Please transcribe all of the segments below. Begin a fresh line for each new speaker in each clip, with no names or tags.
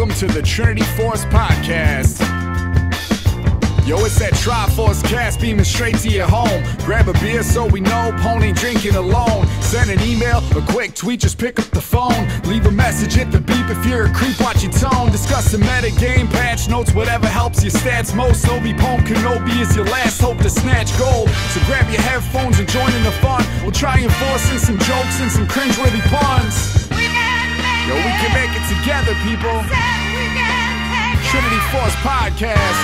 welcome to the Trinity Force Podcast. Yo, it's that Triforce cast beaming straight to your home. Grab a beer so we know Pone ain't drinking alone. Send an email, a quick tweet, just pick up the phone. Leave a message, hit the beep if you're a creep, watch your tone. Discuss the meta game, patch notes, whatever helps your stats most. Obi Pone Kenobi is your last hope to snatch gold. So grab your headphones and join in the fun. We'll try and force in some jokes and some cringeworthy puns. Yo, we can make it together, people. Trinity Force Podcast.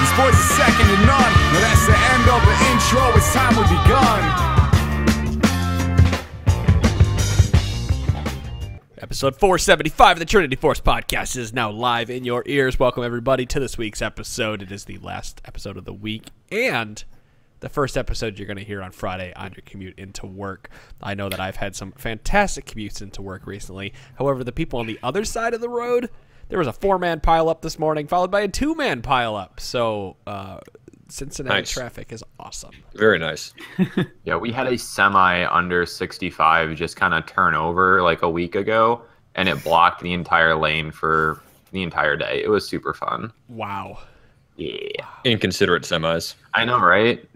These boys are second to none. Now that's the end of the intro. It's time we begun.
Episode 475 of the Trinity Force Podcast is now live in your ears. Welcome, everybody, to this week's episode. It is the last episode of the week and the first episode you're going to hear on Friday on your commute into work. I know that I've had some fantastic commutes into work recently. However, the people on the other side of the road, there was a 4-man pileup this morning, followed by a 2-man pileup. So Cincinnati traffic is awesome.
Very nice.
Yeah, we had a semi under 65 just kind of turn over like a week ago, and it blocked the entire lane for the entire day. It was super fun.
Wow.
Yeah.
Inconsiderate semis.
I know, right?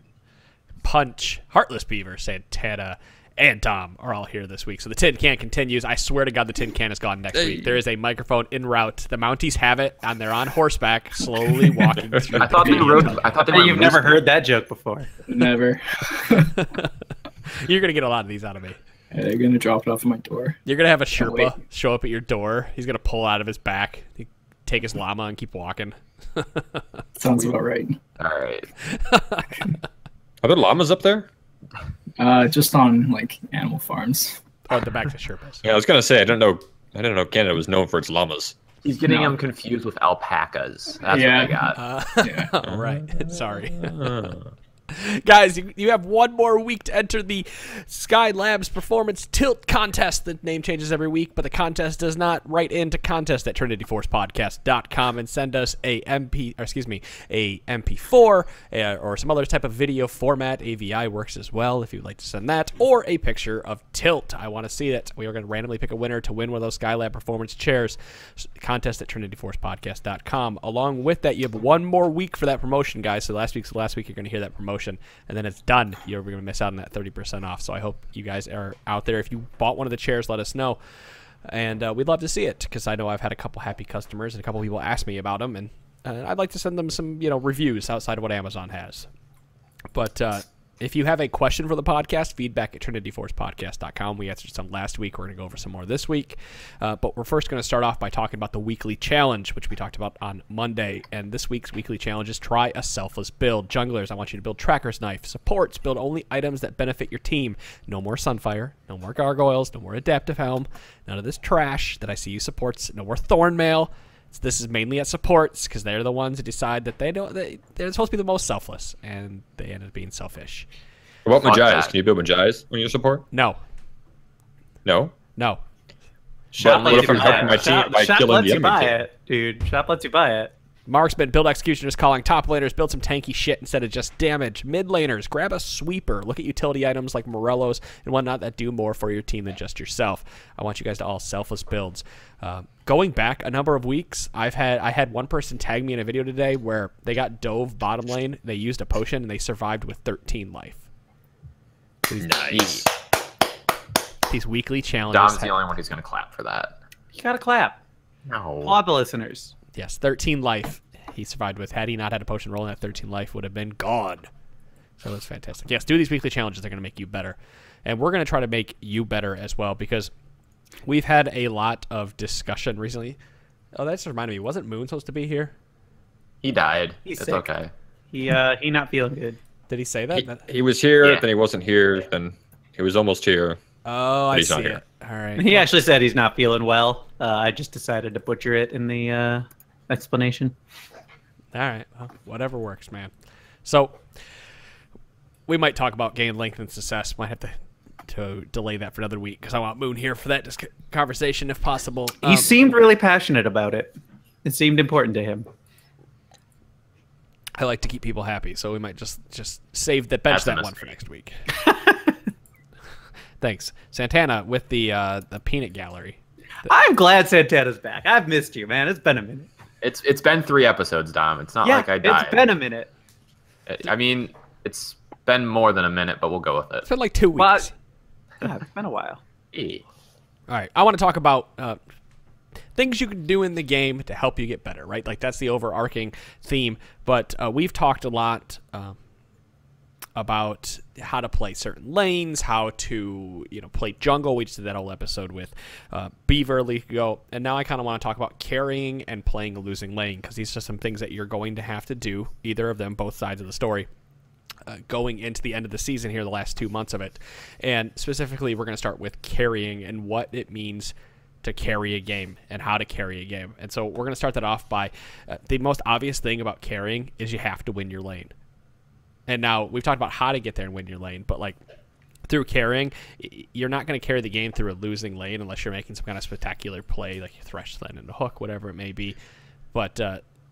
Punch, Heartless Beaver, Santana, and Tom are all here this week. So the tin can continues. I swear to God, the tin can is gone next week. There is a microphone en route. The Mounties have it, and they're on horseback, slowly walking through.
I thought they were.
You've never heard that joke before.
Never.
You're gonna get a lot of these out of me.
Yeah, they're gonna drop it off at my door.
You're gonna have a Sherpa show up at your door. He's gonna pull out of his back, take his llama, and keep walking.
Sounds about right.
All right.
Are there llamas up there?
Just on like animal farms.
Oh, the back to Sherpas.
Yeah, I was gonna say I don't know Canada was known for its llamas.
He's getting them confused with alpacas. That's
Yeah.
what I got.
Yeah.
All right. Sorry. Guys, you have one more week to enter the Sky Labs Performance Tilt Contest. The name changes every week, but the contest does not. Write into contest at trinityforcepodcast.com and send us a MP4 or some other type of video format. AVI works as well if you'd like to send that, or a picture of Tilt. I want to see it. We are going to randomly pick a winner to win one of those Skylab Performance chairs. Contest at trinityforcepodcast.com. Along with that, you have one more week for that promotion, guys. So last week's the last week you're going to hear that promotion. And then it's done. You're going to miss out on that 30% off. So I hope you guys are out there. If you bought one of the chairs, let us know. And we'd love to see it because I know I've had a couple happy customers and a couple people ask me about them. And I'd like to send them some reviews outside of what Amazon has. But if you have a question for the podcast, feedback at trinityforcepodcast.com. We answered some last week. We're going to go over some more this week. But we're first going to start off by talking about the weekly challenge, which we talked about on Monday. And this week's weekly challenge is try a selfless build. Junglers, I want you to build Tracker's Knife. Supports, build only items that benefit your team. No more Sunfire, no more Gargoyles, no more Adaptive Helm, none of this trash that I see you supports, no more Thornmail. So this is mainly at supports because they're the ones who decide that they're supposed to be the most selfless, and they ended up being selfish.
What about Majais? Can you build Majais when you support?
No.
No?
No.
Shop, what if I'm helping my team by killing the enemy team?
Dude. Shop lets you buy it.
Marksman, build Executioners, calling top laners, build some tanky shit instead of just damage. Mid laners, grab a sweeper. Look at utility items like Morellos and whatnot that do more for your team than just yourself. I want you guys to all selfless builds. Going back a number of weeks, I had one person tag me in a video today where they got dove bottom lane, they used a potion, and they survived with 13 life.
Nice.
These weekly challenges.
Dom's the only one who's going to clap for that.
You gotta clap.
No.
Applaud the listeners.
Yes, 13 life he survived with. Had he not had a potion rolling, that 13 life would have been gone. So that's fantastic. Yes, do these weekly challenges. They're going to make you better. And we're going to try to make you better as well because we've had a lot of discussion recently. Oh, that just reminded me. Wasn't Moon supposed to be here?
He died.
He's
it's
sick.
Okay.
He not feeling good.
Did he say that?
He was here,
Yeah.
then he wasn't here, then he was almost here.
Oh, I
he's
see
not
it.
here.
All right.
He actually said he's not feeling well. I just decided to butcher it in the explanation.
All right. Well, whatever works, man. So we might talk about gain length and success. Might have to delay that for another week because I want Moon here for that conversation if possible.
He seemed really passionate about it. It seemed important to him.
I like to keep people happy, so we might just save that bench that one for next week. Thanks, Santana with the peanut gallery.
I'm glad Santana's back. I've missed you, man. It's been a minute.
It's been 3 episodes, Dom. It's not like I died.
It's been a minute.
I mean, it's been more than a minute, but we'll go with it.
It's been like 2 weeks.
Yeah, it's been a while.
Yeah.
All right, I want to talk about things you can do in the game to help you get better, right? Like that's the overarching theme. But we've talked a lot about how to play certain lanes, how to play jungle. We just did that whole episode with Beaver a week ago, and now I kind of want to talk about carrying and playing a losing lane, because these are some things that you're going to have to do, either of them, both sides of the story, going into the end of the season here, the last 2 months of it. And specifically, we're going to start with carrying and what it means to carry a game and how to carry a game. And so we're going to start that off by the most obvious thing about carrying is you have to win your lane. And now we've talked about how to get there and win your lane, but like through carrying, you're not going to carry the game through a losing lane unless you're making some kind of spectacular play, like you thresh then into hook, whatever it may be. But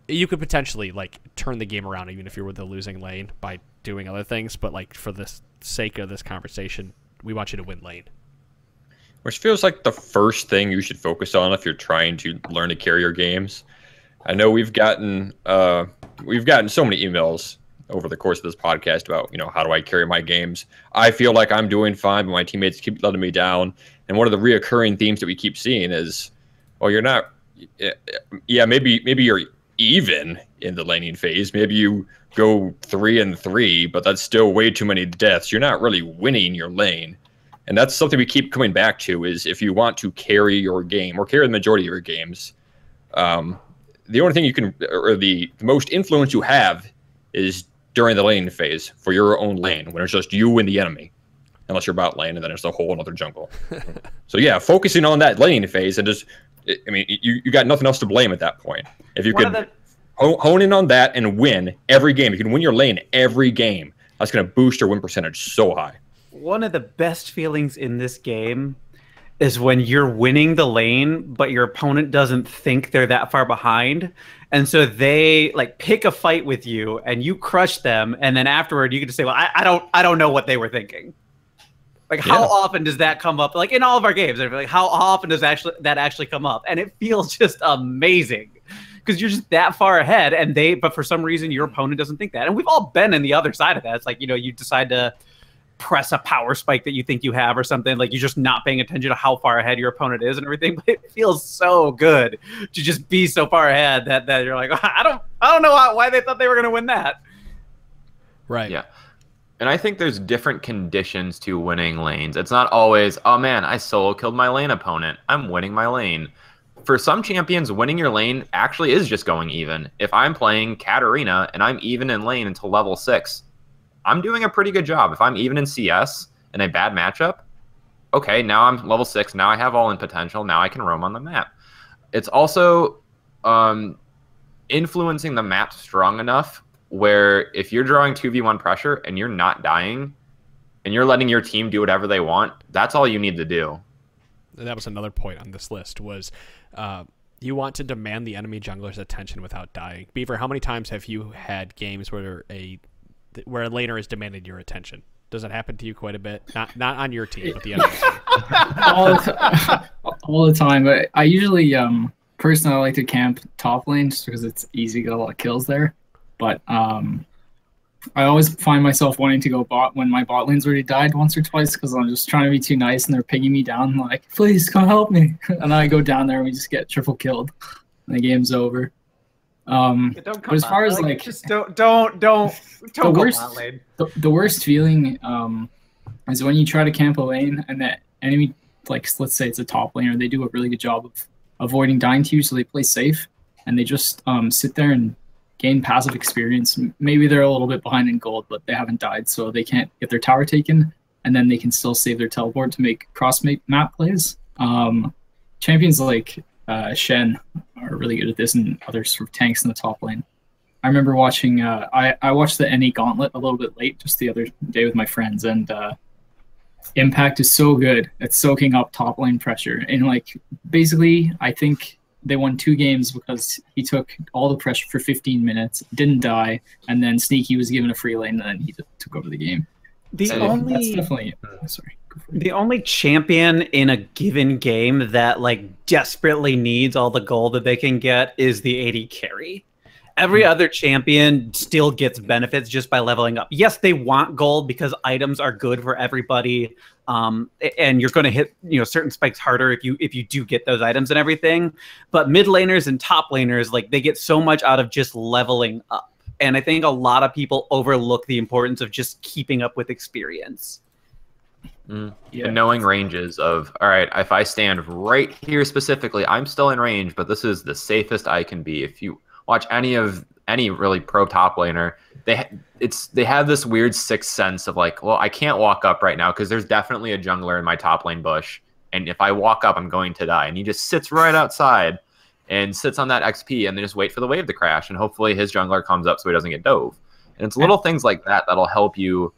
you could potentially like turn the game around even if you're with the losing lane by doing other things. But like for the sake of this conversation, we want you to win lane.
Which feels like the first thing you should focus on if you're trying to learn to carry your games. I know we've gotten so many emails over the course of this podcast about, how do I carry my games? I feel like I'm doing fine, but my teammates keep letting me down. And one of the reoccurring themes that we keep seeing is, well, you're not, maybe you're even in the laning phase. Maybe you go 3-3, but that's still way too many deaths. You're not really winning your lane. And that's something we keep coming back to, is if you want to carry your game or carry the majority of your games, the only thing you can, or the most influence you have is during the laning phase for your own lane, when it's just you and the enemy, unless you're bot lane, and then it's a whole other jungle. So yeah, focusing on that laning phase, and just, you got nothing else to blame at that point. If you could hone in on that and win every game, you can win your lane every game. That's going to boost your win percentage so high.
One of the best feelings in this game is when you're winning the lane, but your opponent doesn't think they're that far behind. And so they like pick a fight with you and you crush them. And then afterward you get to say, well, I don't know what they were thinking. Like how often does that come up? Like in all of our games, like how often does that actually come up? And it feels just amazing because you're just that far ahead but for some reason your opponent doesn't think that. And we've all been in the other side of that. It's like, you decide to press a power spike that you think you have or something, like you're just not paying attention to how far ahead your opponent is and everything, but it feels so good to just be so far ahead that you're like, I don't know why they thought they were going to win that.
Right.
Yeah. And I think there's different conditions to winning lanes. It's not always, oh man, I solo killed my lane opponent, I'm winning my lane. For some champions, winning your lane actually is just going even. If I'm playing Katarina and I'm even in lane until level 6, I'm doing a pretty good job. If I'm even in CS in a bad matchup, okay, now I'm level 6. Now I have all in potential. Now I can roam on the map. It's also influencing the map strong enough where if you're drawing 2v1 pressure and you're not dying and you're letting your team do whatever they want, that's all you need to do.
That was another point on this list was you want to demand the enemy jungler's attention without dying. Beaver, how many times have you had games where a laner has demanded your attention? Does it happen to you quite a bit? Not on your team, but the enemy team.
all the time. But I usually, personally, I like to camp top lane just because it's easy to get a lot of kills there. But I always find myself wanting to go bot when my bot lane's already died once or twice because I'm just trying to be too nice and they're pinging me down like, please come help me. And then I go down there and we just get triple killed and the game's over.
But as far as like just don't go bot lane.
The worst feeling is when you try to camp a lane and that enemy, like let's say it's a top laner, they do a really good job of avoiding dying to you, so they play safe and they just sit there and gain passive experience. Maybe they're a little bit behind in gold, but they haven't died, so they can't get their tower taken, and then they can still save their teleport to make cross map plays. Champions like Shen are really good at this, and other sort of tanks in the top lane. I remember watching, I watched the NA Gauntlet a little bit late just the other day with my friends, and Impact is so good at soaking up top lane pressure. And like, basically, I think they won 2 games because he took all the pressure for 15 minutes, didn't die, and then Sneaky was given a free lane, and then he took over the game.
The
So
only
that's definitely sorry. Go for it.
The only champion in a given game that like desperately needs all the gold that they can get is the AD carry. Every other champion still gets benefits just by leveling up. Yes, they want gold because items are good for everybody, and you're going to hit certain spikes harder if you do get those items and everything. But mid laners and top laners, like, they get so much out of just leveling up, and I think a lot of people overlook the importance of just keeping up with experience.
Yeah.
And knowing ranges of, all right, if I stand right here specifically, I'm still in range, but this is the safest I can be. If you watch any really pro top laner, they have this weird sixth sense of like, well, I can't walk up right now because there's definitely a jungler in my top lane bush, and if I walk up, I'm going to die. And he just sits right outside and sits on that XP, and they just wait for the wave to crash, and hopefully his jungler comes up so he doesn't get dove. And it's little things like that that'll help you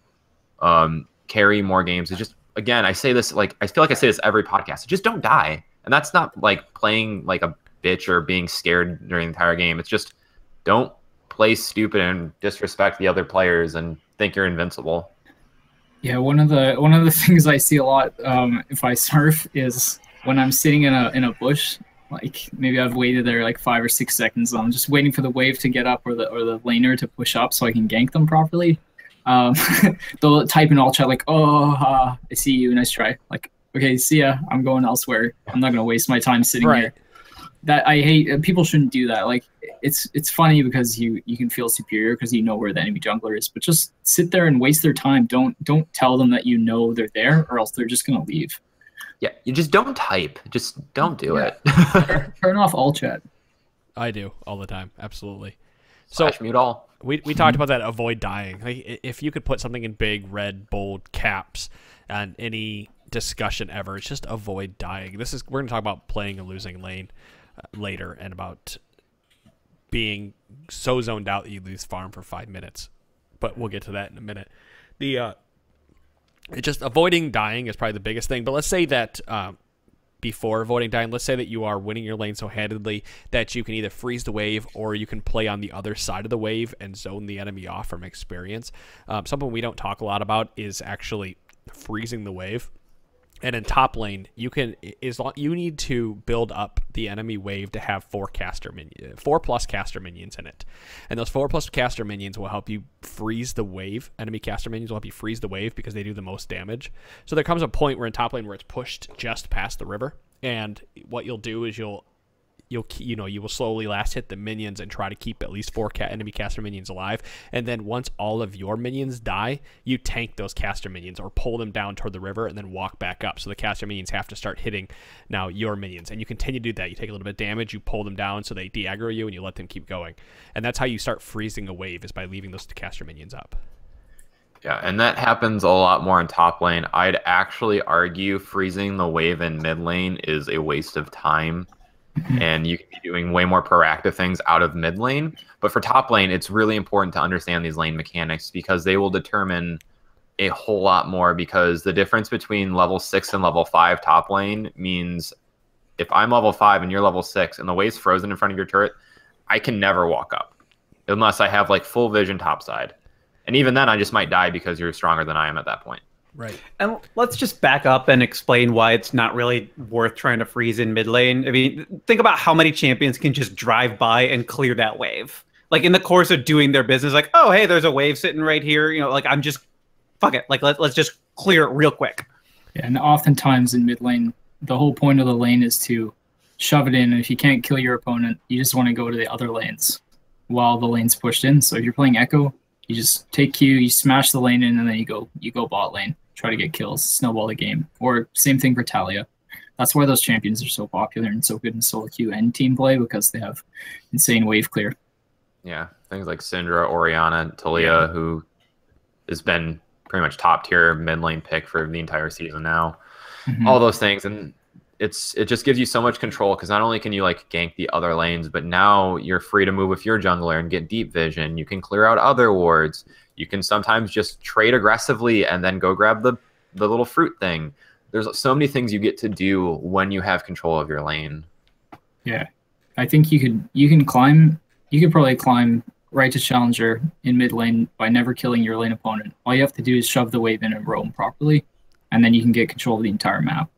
carry more games. It's just, again, I say this, like, I feel like I say this every podcast, just don't die. And that's not like playing like a bitch or being scared during the entire game. It's just don't play stupid and disrespect the other players and think you're invincible.
Yeah, one of the things I see a lot if I surf is when I'm sitting in a bush, like maybe I've waited there like 5 or 6 seconds. I'm just waiting for the wave to get up or the laner to push up so I can gank them properly. They'll type in all chat like, "Oh, I see you, nice try." Like, okay, see ya. I'm going elsewhere. I'm not gonna waste my time sitting here. That I hate. People shouldn't do that. Like, it's funny because you can feel superior because you know where the enemy jungler is, but just sit there and waste their time. Don't tell them that you know they're there, or else they're just gonna leave.
Yeah, you just don't type. Just don't do it.
Turn off all chat.
I do all the time. Absolutely.
So mute all.
We talked about that, avoid dying. Like, if you could put something in big, red, bold caps on any discussion ever, it's just avoid dying. We're going to talk about playing a losing lane later, and about being so zoned out that you lose farm for 5 minutes. But we'll get to that in a minute. It's just avoiding dying is probably the biggest thing. But let's say that before avoiding dying, let's say that you are winning your lane so handedly that you can either freeze the wave or you can play on the other side of the wave and zone the enemy off from experience. Something we don't talk a lot about is actually freezing the wave. And in top lane, you need to build up the enemy wave to have 4+ caster minions in it, and those 4+ caster minions will help you freeze the wave. Enemy caster minions will help you freeze the wave because they do the most damage. So there comes a point where in top lane where it's pushed just past the river, and what you'll do is you will slowly last hit the minions and try to keep at least 4 enemy caster minions alive. And then once all of your minions die, you tank those caster minions or pull them down toward the river and then walk back up. So the caster minions have to start hitting now your minions. And you continue to do that. You take a little bit of damage, you pull them down so they de-aggro you, and you let them keep going. And that's how you start freezing a wave, is by leaving those caster minions up.
Yeah, and that happens a lot more in top lane. I'd actually argue freezing the wave in mid lane is a waste of time. And you can be doing way more proactive things out of mid lane. But for top lane, it's really important to understand these lane mechanics because they will determine a whole lot more, because the difference between level 6 and level 5 top lane means if I'm level 5 and you're level 6 and the wave's frozen in front of your turret, I can never walk up unless I have like full vision topside. And even then I just might die because you're stronger than I am at that point.
Right.
And let's just back up and explain why it's not really worth trying to freeze in mid lane. I mean, think about how many champions can just drive by and clear that wave. Like, in the course of doing their business, like, oh, hey, there's a wave sitting right here. Like, I'm just, fuck it. Like, let's just clear it real quick.
Yeah, and oftentimes in mid lane, the whole point of the lane is to shove it in. And if you can't kill your opponent, you just want to go to the other lanes while the lane's pushed in. So if you're playing Echo, you just take Q, you smash the lane in, and then you go bot lane, try to get kills, snowball the game. Or same thing for Talia. That's why those champions are so popular and so good in solo queue and team play, because they have insane wave clear.
Yeah, things like Syndra, Orianna, Talia, who has been pretty much top tier mid lane pick for the entire season now. All those things, and it just gives you so much control, because not only can you like gank the other lanes, but now you're free to move with your jungler and get deep vision. You can clear out other wards. You can sometimes just trade aggressively and then go grab the little fruit thing. There's so many things you get to do when you have control of your lane.
Yeah, I think you could probably climb right to challenger in mid lane by never killing your lane opponent. All you have to do is shove the wave in and roam properly, and then you can get control of the entire map.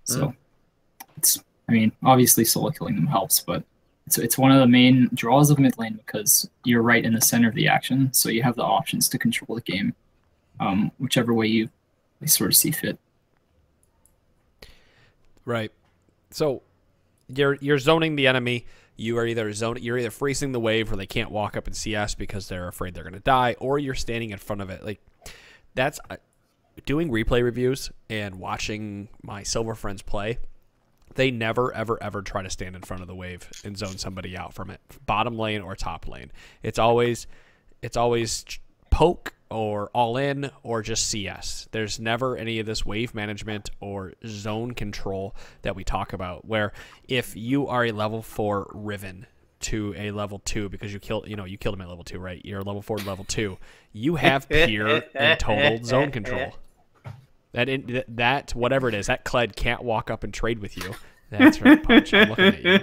So it's, I mean, obviously solo killing them helps, but it's one of the main draws of mid lane because you're right in the center of the action, so you have the options to control the game, whichever way you sort of see fit.
Right. So you're zoning the enemy. You're either freezing the wave where they can't walk up and CS because they're afraid they're going to die, or you're standing in front of it. Like, that's doing replay reviews and watching my silver friends play. They never, ever, ever try to stand in front of the wave and zone somebody out from it, bottom lane or top lane. It's always poke or all in or just CS. There's never any of this wave management or zone control that we talk about, where if you are a level 4 Riven to a level 2 because you killed him at level 2, right? You're level 4 to level 2. You have pure and total zone control. That whatever it is, that Kled can't walk up and trade with you. That's right, Punch. I'm looking at you.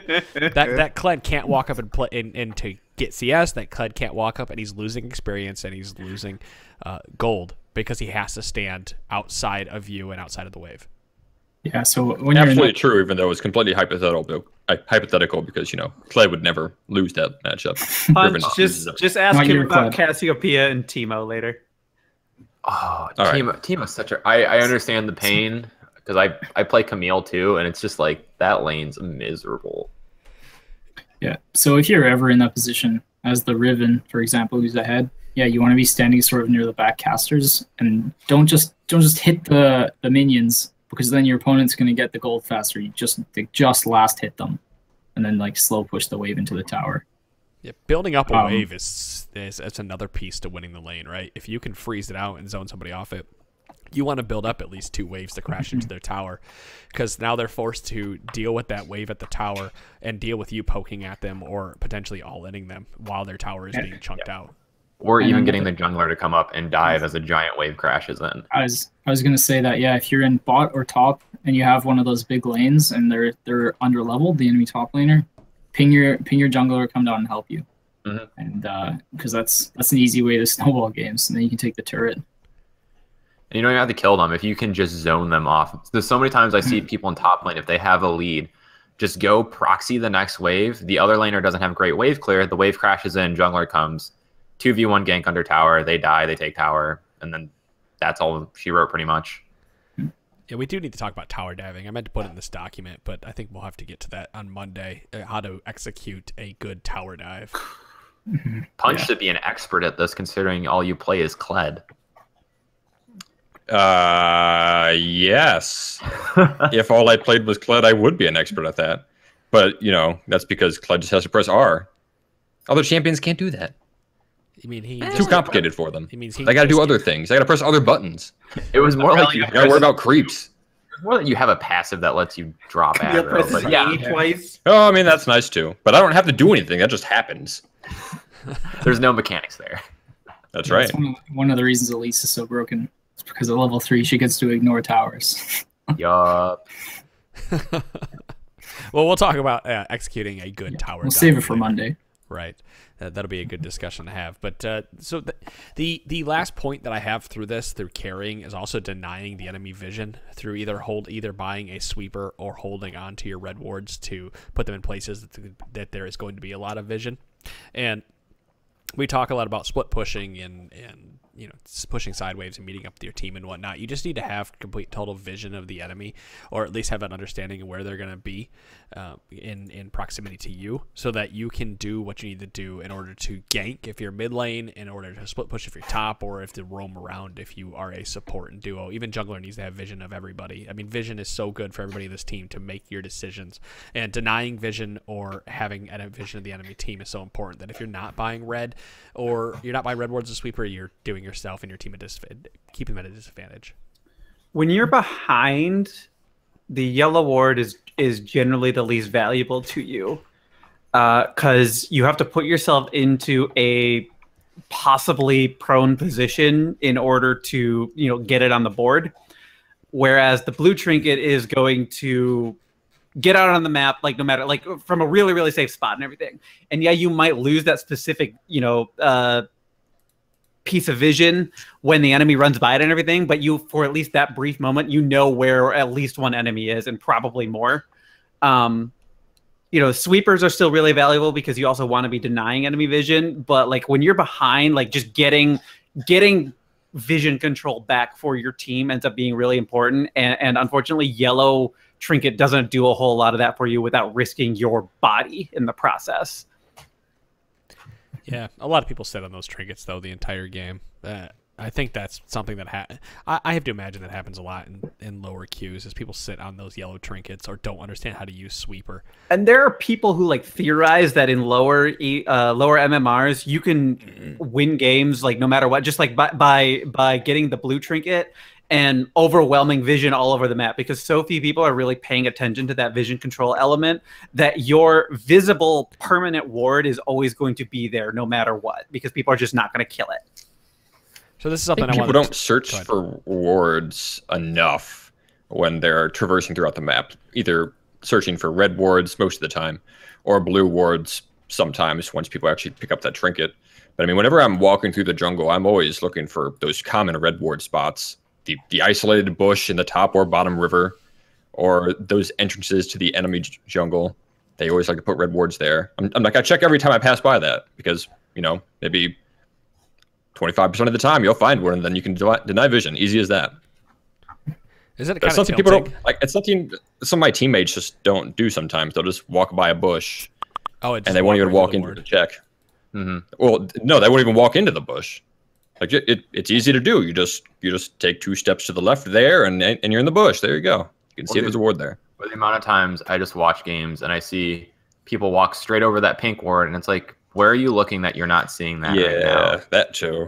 That Kled can't walk up and play and to get CS. That Kled can't walk up, and he's losing experience and he's losing gold because he has to stand outside of you and outside of the wave.
Yeah. So when
absolutely true, even though it's completely hypothetical because Kled would never lose that matchup.
Punch, just ask him about Cassiopeia and Teemo later.
Oh, Teemo's such a... I understand the pain because I play Camille too, and it's just like that lane's miserable.
Yeah. So if you're ever in that position as the Riven, for example, who's ahead, you want to be standing sort of near the back casters and don't just hit the minions, because then your opponent's going to get the gold faster. They just last hit them, and then like slow push the wave into the tower.
Yeah, building up a wave is another piece to winning the lane, right? If you can freeze it out and zone somebody off it, you want to build up at least 2 waves to crash into their tower, because now they're forced to deal with that wave at the tower and deal with you poking at them or potentially all-inning them while their tower is being chunked out.
Or even getting the jungler to come up and dive as a giant wave crashes in.
I was going to say that, if you're in bot or top and you have one of those big lanes and they're under leveled, the enemy top laner, ping your jungler, come down and help you. And because that's an easy way to snowball games, and then you can take the turret.
And you don't even have to kill them if you can just zone them off. There's so many times I see people in top lane, if they have a lead, just go proxy the next wave. The other laner doesn't have great wave clear. The wave crashes in, jungler comes, 2v1 gank under tower, they die, they take tower, and then that's all she wrote pretty much.
Yeah, we do need to talk about tower diving. I meant to put it in this document, but I think we'll have to get to that on Monday, how to execute a good tower dive.
Punch should be an expert at this, considering all you play is Kled.
Yes. If all I played was Kled, I would be an expert at that. But, that's because Kled just has to press R. Other champions can't do that.
You mean
too complicated for them.
He means
they got to do other things. They got to press other buttons.
It was more like you
got to worry about creeps.
It's more that you have a passive that lets you drop aggro.
But twice.
Oh, I mean, that's nice too. But I don't have to do anything. That just happens.
There's no mechanics there.
That's right.
One of the reasons Elise is so broken is because at level 3 she gets to ignore towers.
Yup.
Well, we'll talk about executing a good tower.
We'll save it for Monday.
Right. That'll be a good discussion to have. But so the last point that I have through carrying is also denying the enemy vision through either buying a sweeper or holding onto your red wards to put them in places that there is going to be a lot of vision. And we talk a lot about split pushing and pushing sideways and meeting up with your team and whatnot. You just need to have complete total vision of the enemy, or at least have an understanding of where they're going to be in proximity to you, so that you can do what you need to do in order to gank if you're mid lane, in order to split push if you're top, or if to roam around if you are a support and duo. Even jungler needs to have vision of everybody. I mean, vision is so good for everybody in this team to make your decisions, and denying vision or having a vision of the enemy team is so important that if you're not buying red, or you're not buying red wards as a sweeper, you're doing yourself and your team keeping them at a disadvantage.
When you're behind, the yellow ward is generally the least valuable to you, because you have to put yourself into a possibly prone position in order to get it on the board, whereas the blue trinket is going to get out on the map, like no matter, like from a really, really safe spot and everything. And yeah, you might lose that specific, piece of vision when the enemy runs by it and everything, but you, for at least that brief moment, you know where at least one enemy is and probably more. Sweepers are still really valuable because you also want to be denying enemy vision, but like when you're behind, like just getting vision control back for your team ends up being really important. And unfortunately, yellow trinket doesn't do a whole lot of that for you without risking your body in the process.
Yeah, a lot of people sit on those trinkets though the entire game. I think that's something that I have to imagine that happens a lot in lower queues, is people sit on those yellow trinkets or don't understand how to use sweeper.
And there are people who like theorize that in lower MMRs you can win games like no matter what, just like by getting the blue trinket and overwhelming vision all over the map, because so few people are really paying attention to that vision control element, that your visible permanent ward is always going to be there no matter what, because people are just not going to kill it.
So this is something
people don't search for wards enough when they're traversing throughout the map, either searching for red wards most of the time or blue wards sometimes once people actually pick up that trinket. But I mean, whenever I'm walking through the jungle, I'm always looking for those common red ward spots. The isolated bush in the top or bottom river, or those entrances to the enemy jungle. They always like to put red wards there. I'm like, I check every time I pass by that, because, maybe 25% of the time you'll find one and then you can deny vision. Easy as that.
Is it
That's something people don't like? It's something some of my teammates just don't do sometimes. They'll just walk by a bush and they won't even walk into the check. Mm-hmm. Well, no, they won't even walk into the bush. Like it's easy to do. You just take 2 steps to the left there, and you're in the bush. There you go. You can see if there's a ward there.
But the amount of times I just watch games and I see people walk straight over that pink ward, and it's like, where are you looking that you're not seeing that right now?
Yeah, that too.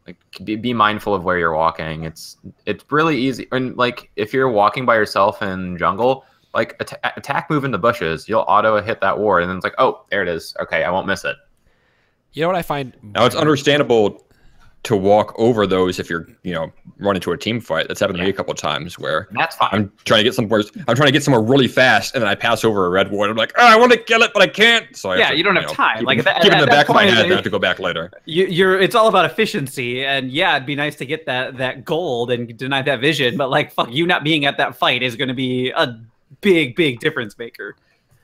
Like, be mindful of where you're walking. It's really easy. And like, if you're walking by yourself in jungle, like attack move in the bushes, you'll auto hit that ward, and then it's like, oh, there it is. Okay, I won't miss it.
You know what I find?
Now it's understandable to walk over those if you're, run into a team fight. That's happened to me a couple of times where
that's fine.
I'm trying to get somewhere really fast, and then I pass over a red ward. I'm like, oh, I want to kill it, but I can't. So
you don't have time.
Keep in the back of my head, I have to go back later.
It's all about efficiency, and yeah, it'd be nice to get that gold and deny that vision, but like, fuck, you not being at that fight is going to be a big difference maker.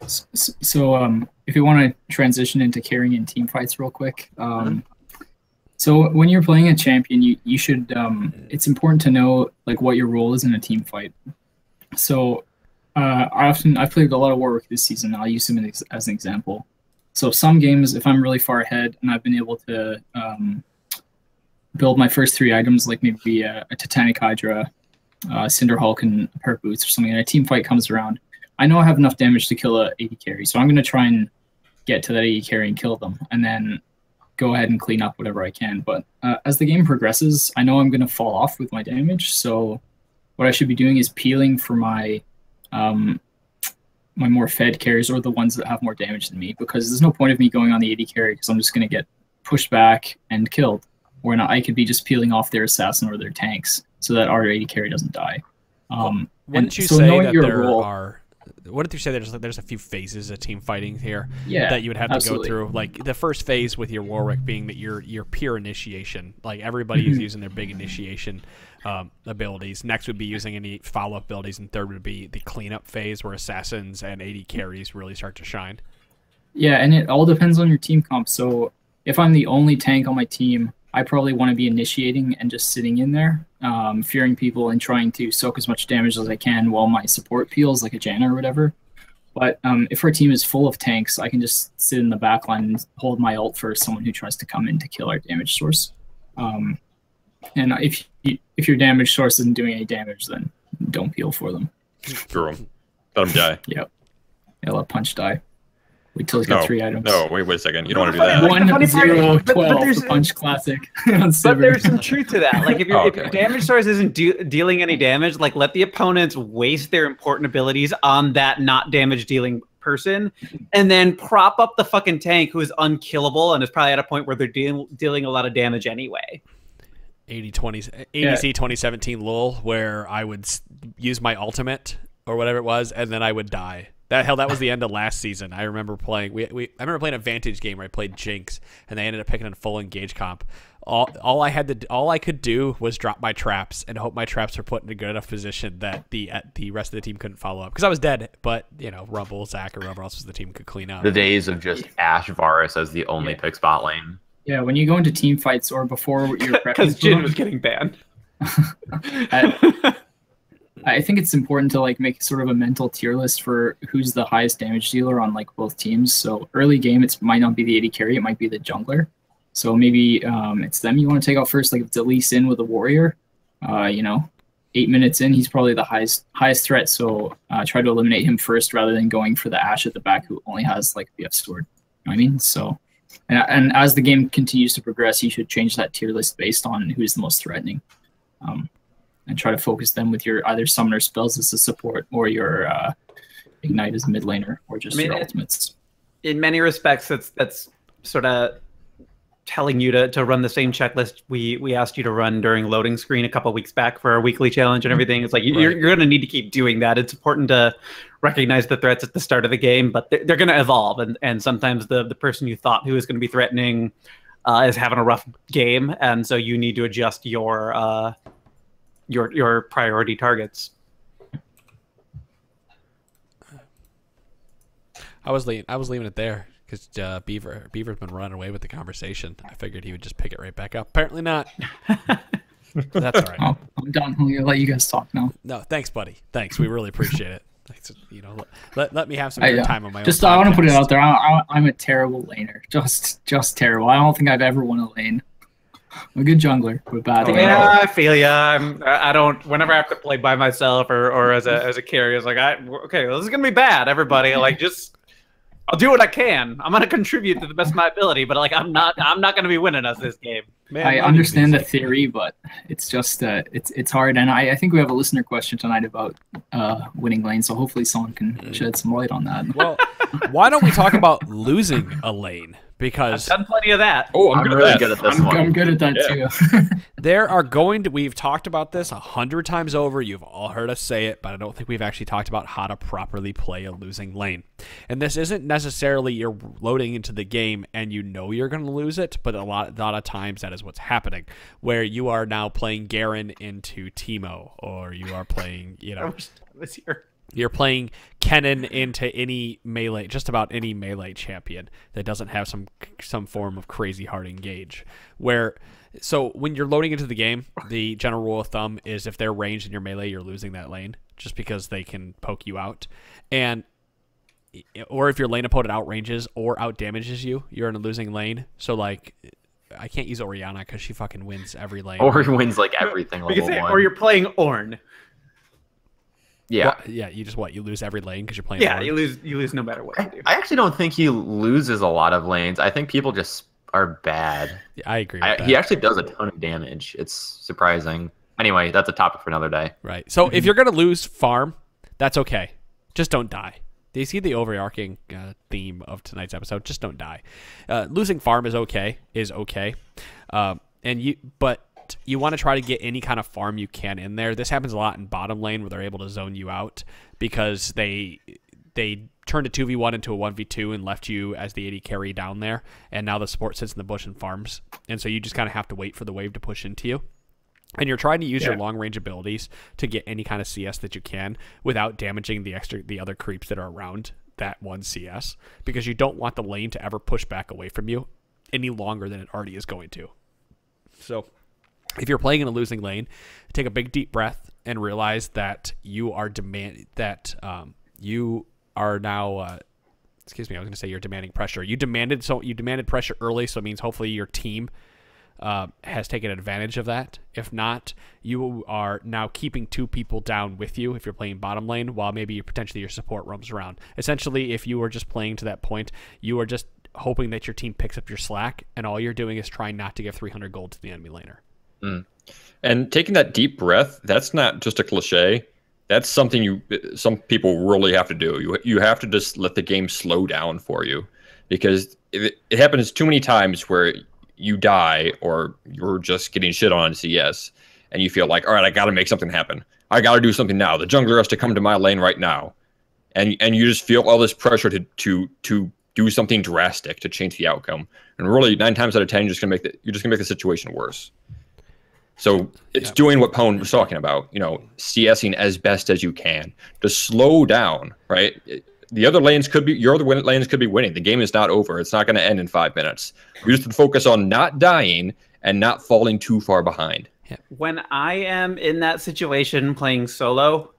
So if you want to transition into carrying in team fights real quick, so when you're playing a champion, you should it's important to know like what your role is in a team fight. So I've played a lot of Warwick this season. I'll use him as an example. So some games, if I'm really far ahead and I've been able to build my first 3 items, like maybe a Titanic Hydra, Cinder Hulk, and a pair of boots or something, and a team fight comes around, I know I have enough damage to kill a AD carry, so I'm going to try and get to that AD carry and kill them, and then go ahead and clean up whatever I can. But as the game progresses, I know I'm going to fall off with my damage, so what I should be doing is peeling for my my more fed carries, or the ones that have more damage than me, because there's no point of me going on the AD carry because I'm just going to get pushed back and killed, when I could be just peeling off their assassin or their tanks so that our AD carry doesn't die.
Wouldn't you say that there's a few phases of team fighting here that you would have to go through? Like the first phase with your Warwick being that your pure initiation, like everybody is using their big initiation abilities. Next would be using any follow-up abilities, and third would be the cleanup phase where assassins and AD carries really start to shine.
Yeah, and it all depends on your team comp. So if I'm the only tank on my team, I probably want to be initiating and just sitting in there, fearing people and trying to soak as much damage as I can while my support peels, like a Janna or whatever. But if our team is full of tanks, I can just sit in the back line and hold my ult for someone who tries to come in to kill our damage source. And if your damage source isn't doing any damage, then don't peel for them.
Screw them. Let them die.
Yep. Yeah, let punch die. Wait till he's got 3 items.
No, wait a second. You don't want to do that.
1, 0, 12, the punch classic.
But there's some truth to that. Like if your damage source isn't dealing any damage, like let the opponents waste their important abilities on that not damage dealing person, and then prop up the fucking tank who is unkillable and is probably at a point where they're dealing a lot of damage anyway.
ADC 2017 lull, where I would use my ultimate or whatever it was, and then I would die. That was the end of last season. I remember playing. I remember playing a Vantage game where I played Jinx, and they ended up picking a full engage comp. All I could do was drop my traps and hope my traps were put in a good enough position that the rest of the team couldn't follow up because I was dead. But Rumble, Zach, or whoever else was the team could clean up.
The days of just Ashe Varus as the only pick spot lane.
Yeah, when you go into team fights or before your
because Jin was getting banned.
I think it's important to like make sort of a mental tier list for who's the highest damage dealer on like both teams. So early game, it might not be the AD carry, it might be the jungler. So maybe it's them you want to take out first. Like if Delise in with a warrior, 8 minutes in, he's probably the highest threat. So try to eliminate him first rather than going for the Ashe at the back who only has like BF sword. You know what I mean? So and as the game continues to progress, you should change that tier list based on who's the most threatening. And try to focus them with your either summoner spells as a support or your ignite as a mid laner or just your ultimates.
In many respects, that's sort of telling you to run the same checklist we asked you to run during loading screen a couple weeks back for our weekly challenge and everything. It's like you're going to need to keep doing that. It's important to recognize the threats at the start of the game, but they're going to evolve. And sometimes the person you thought who was going to be threatening is having a rough game. And so you need to adjust your priority targets.
I was leaving it there because Beaver's been running away with the conversation. I figured he would just pick it right back up. Apparently not. That's all right.
I'm done. I'm gonna let you guys talk now.
No, thanks, buddy. Thanks. We really appreciate it. Thanks, let me have some good time on my own.
I want to put it out there. I'm a terrible laner. Just terrible. I don't think I've ever won a lane. I'm a good jungler, but bad.
Yeah, I feel ya. I don't. Whenever I have to play by myself or as a carrier, it's like okay, well, this is gonna be bad. Everybody, like, I'll do what I can. I'm gonna contribute to the best of my ability, but like I'm not gonna be winning us this game.
Man, I understand the theory, but it's just it's hard. And I think we have a listener question tonight about winning lane, so hopefully someone can shed some light on that.
Well, why don't we talk about losing a lane? Because
I've done plenty of that.
Oh, I'm
really good at this one.
I'm good at that too.
there are we've talked about this 100 times over. You've all heard us say it, but I don't think we've actually talked about how to properly play a losing lane. And this isn't necessarily you're loading into the game and you know you're going to lose it, but a lot of times that is what's happening, where you are now playing Garen into Teemo, or you are playing,
I wish I was here.
You're playing Kennen into any melee, just about any melee champion that doesn't have some form of crazy hard engage. So when you're loading into the game, the general rule of thumb is if they're ranged in your melee, you're losing that lane just because they can poke you out. Or if your lane opponent outranges or outdamages you, you're in a losing lane. So like, I can't use Orianna because she fucking wins every lane.
Or wins like everything level 1.
Or you're playing Ornn.
Yeah.
Well, yeah, you lose every lane because you're playing.
Yeah,
Ornn.
you lose no matter what you do.
I actually don't think he loses a lot of lanes. I think people just are bad.
Yeah, I agree with that.
He actually does a ton of damage. It's surprising. Anyway, that's a topic for another day.
Right. So if you're going to lose farm, that's okay. Just don't die. Do you see the overarching theme of tonight's episode? Just don't die. Losing farm is okay. But you want to try to get any kind of farm you can in there. This happens a lot in bottom lane where they're able to zone you out because they turned a 2v1 into a 1v2 and left you as the AD carry down there, and now the support sits in the bush and farms, and so you just kind of have to wait for the wave to push into you. And you're trying to use your long range abilities to get any kind of CS that you can without damaging the other creeps that are around that one CS, because you don't want the lane to ever push back away from you any longer than it already is going to. So if you're playing in a losing lane, take a big deep breath and realize that you are now excuse me, I was going to say you're demanding pressure. You demanded pressure early, so it means hopefully your team has taken advantage of that. If not, you are now keeping 2 people down with you if you're playing bottom lane, while maybe potentially your support roams around. Essentially, if you were just playing to that point, you are just hoping that your team picks up your slack, and all you're doing is trying not to give 300 gold to the enemy laner.
And taking that deep breath, that's not just a cliche. That's something some people really have to do. You have to just let the game slow down for you, because it happens too many times where you die or you're just getting shit on CS and you feel like, all right, I got to make something happen. I got to do something now. The jungler has to come to my lane right now. and you just feel all this pressure to do something drastic to change the outcome. And really, 9 times out of 10, you're just gonna make the situation worse. So it's doing what Pone was talking about, CSing as best as you can to slow down, right? The other lanes could be, your other lanes could be winning. The game is not over. It's not going to end in 5 minutes. You just have to focus on not dying and not falling too far behind.
When I am in that situation playing solo,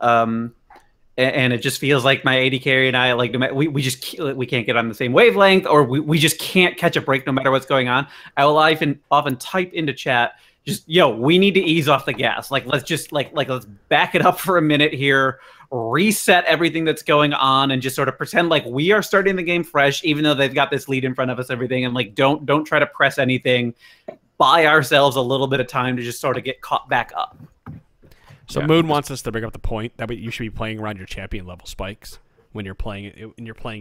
and it just feels like my AD carry and I, like, we can't get on the same wavelength, or we just can't catch a break no matter what's going on, I will often type into chat, just, we need to ease off the gas. Like, let's just let's back it up for a minute here, reset everything that's going on, and just sort of pretend like we are starting the game fresh, even though they've got this lead in front of us, everything. And like, don't try to press anything. Buy ourselves a little bit of time to just sort of get caught back up.
So Moon wants us to bring up the point that you should be playing around your champion level spikes when you're playing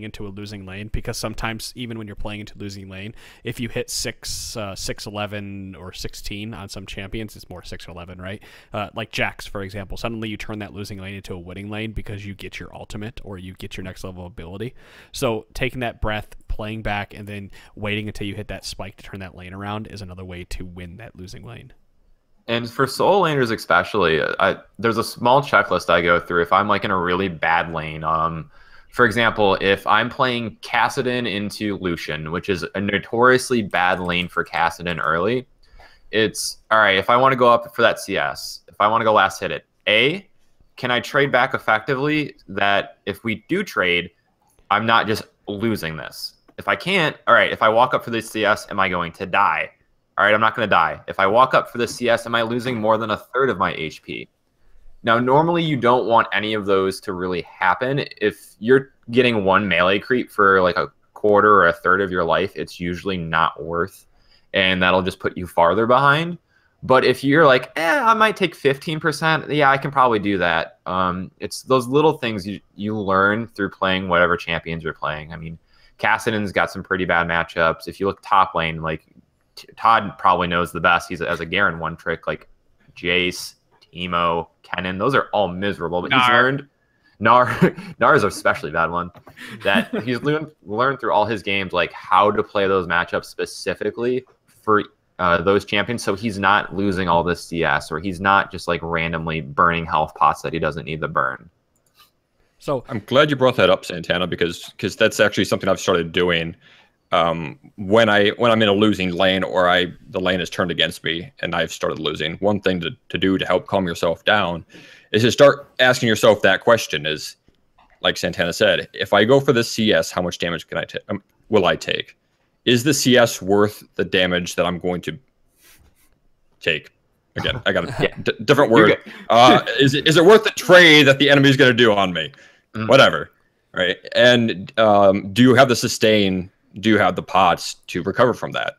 into a losing lane, because sometimes even when you're playing into losing lane, if you hit 6-11 or 16 on some champions, it's more 6-11, right? Like Jax, for example, suddenly you turn that losing lane into a winning lane because you get your ultimate or you get your next level ability. So taking that breath, playing back, and then waiting until you hit that spike to turn that lane around is another way to win that losing lane.
And for solo laners especially, there's a small checklist I go through if I'm like in a really bad lane. For example, if I'm playing Kassadin into Lucian, which is a notoriously bad lane for Kassadin early, it's, all right, if I want to go up for that CS, if I want to go last hit it, can I trade back effectively that if we do trade, I'm not just losing this? If I can't, all right, if I walk up for the CS, am I going to die? All right, I'm not going to die. If I walk up for the CS, am I losing more than a third of my HP? Now, normally you don't want any of those to really happen. If you're getting one melee creep for like a quarter or a third of your life, it's usually not worth, and that'll just put you farther behind. But if you're like, I might take 15%, yeah, I can probably do that. It's those little things you learn through playing whatever champions you're playing. I mean, Kassadin's got some pretty bad matchups. If you look top lane, like Todd probably knows the best. He's as a Garen one trick, like Jace, Teemo, Kennen, those are all miserable. But he's learned Nar is a especially bad one. That he's learned through all his games like how to play those matchups specifically for those champions, so he's not losing all this CS, or he's not just like randomly burning health pots that he doesn't need to burn.
So I'm glad you brought that up, Santana, because that's actually something I've started doing. When I'm in a losing lane or the lane is turned against me and I've started losing, one thing to do to help calm yourself down is to start asking yourself that question: is, like Santana said, if I go for the CS, how much damage will I take? Is the CS worth the damage that I'm going to take? Again, I got a different word. Is it worth the trade that the enemy is going to do on me? Mm-hmm. Whatever, right? And do you have the sustain? Do you have the pots to recover from that?